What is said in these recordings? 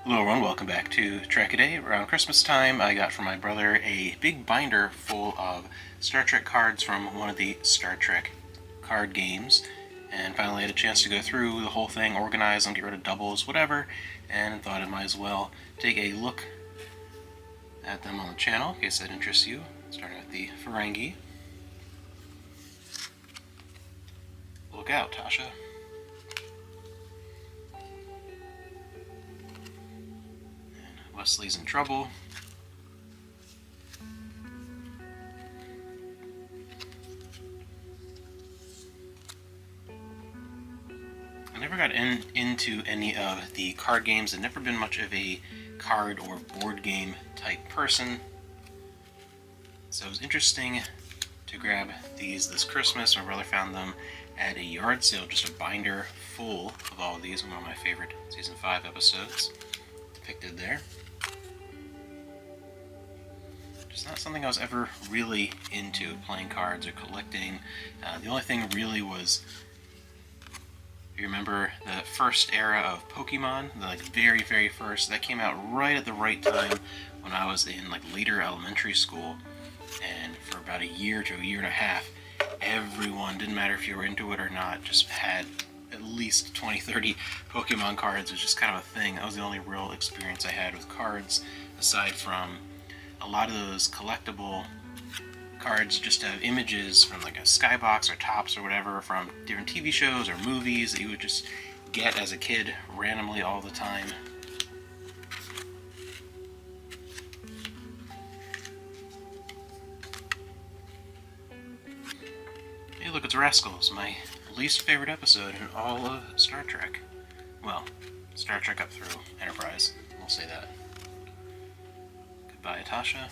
Hello everyone, welcome back to Trek-A-Day. Around Christmas time, I got from my brother a big binder full of Star Trek cards from one of the Star Trek card games, and finally had a chance to go through the whole thing, organize them, get rid of doubles, whatever, and thought I might as well take a look at them on the channel in case that interests you. Starting with the Ferengi. Look out, Tasha. Wesley's in trouble. I never got into any of the card games. I've never been much of a card or board game type person. So it was interesting to grab these this Christmas. My brother found them at a yard sale, just a binder full of all of these. One of my favorite Season 5 episodes depicted there. It's not something I was ever really into, playing cards or collecting. The only thing really was, you remember the first era of Pokemon, the very, very first, that came out right at the right time when I was in later elementary school, and for about a year to a year and a half, everyone, didn't matter if you were into it or not, just had at least 20-30 Pokemon cards. It was just kind of a thing. That was the only real experience I had with cards, aside from a lot of those collectible cards just have images from a skybox or tops or whatever from different TV shows or movies that you would just get as a kid randomly all the time. Hey look, it's Rascals, my least favorite episode in all of Star Trek. Well, Star Trek up through Enterprise, we'll say that. Goodbye, Tasha.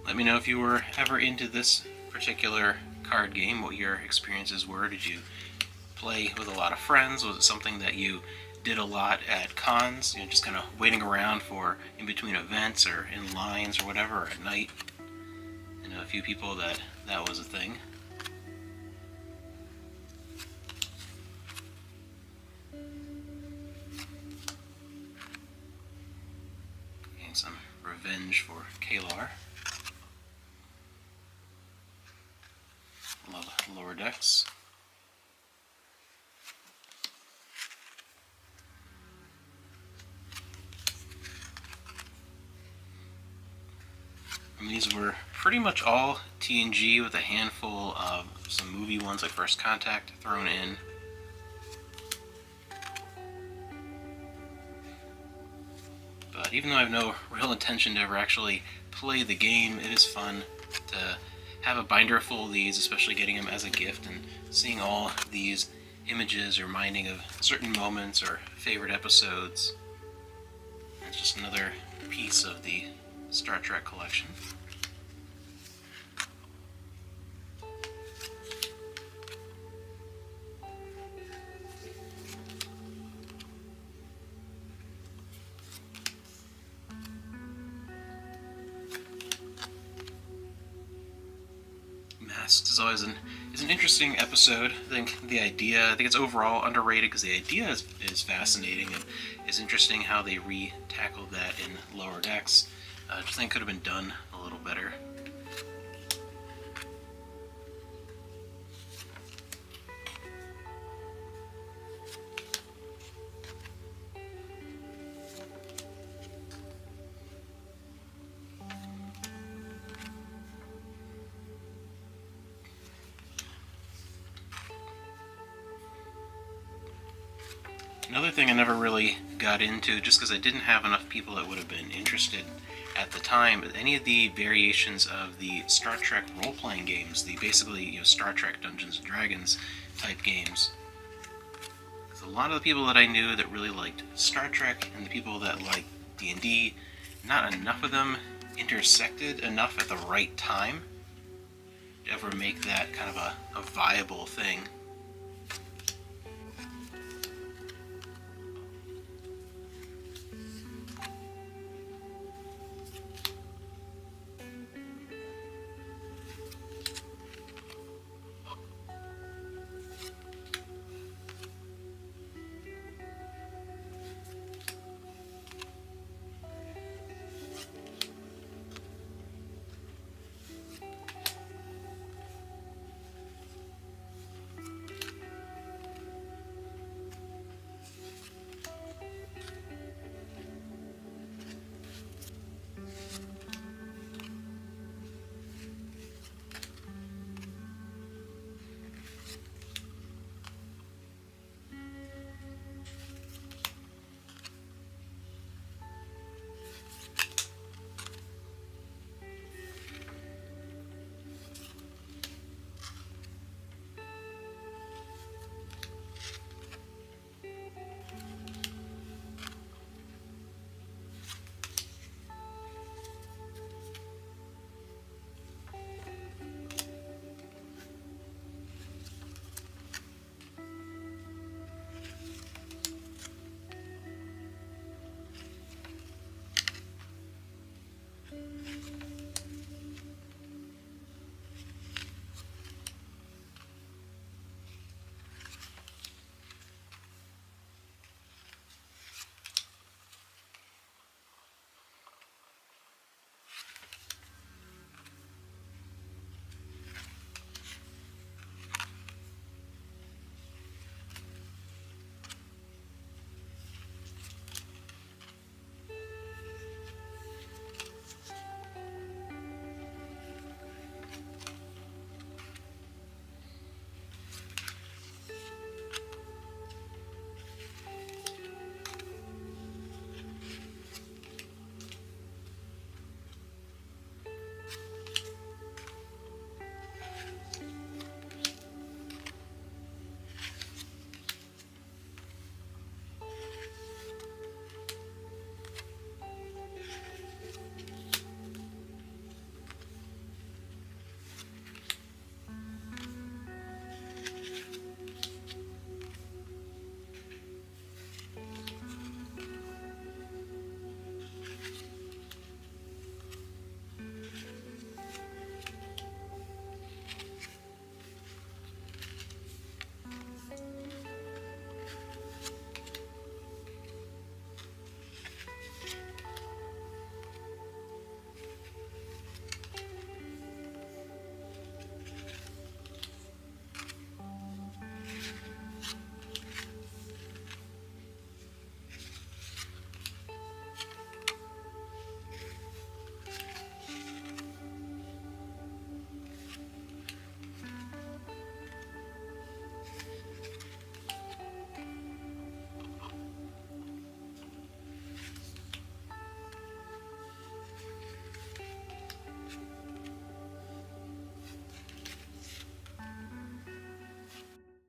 Let me know if you were ever into this particular card game, what your experiences were. Did you play with a lot of friends? Was it something that you did a lot at cons, just kind of waiting around for in between events or in lines or whatever, or at night? I know a few people that was a thing. Getting some revenge for Kalar. Love Lower Decks. And these were pretty much all TNG with a handful of some movie ones like First Contact thrown in. But even though I have no real intention to ever actually play the game, it is fun to have a binder full of these, especially getting them as a gift and seeing all these images reminding of certain moments or favorite episodes. It's just another piece of the Star Trek collection. Masks is always an interesting episode. I think it's overall underrated because the idea is fascinating, and it's interesting how they re-tackled that in Lower Decks. I just think it could have been done a little better. Another thing I never really got into, just because I didn't have enough people that would have been interested at the time, any of the variations of the Star Trek role-playing games, the basically, Star Trek Dungeons and Dragons type games. Because a lot of the people that I knew that really liked Star Trek and the people that liked D&D, not enough of them intersected enough at the right time to ever make that kind of a viable thing.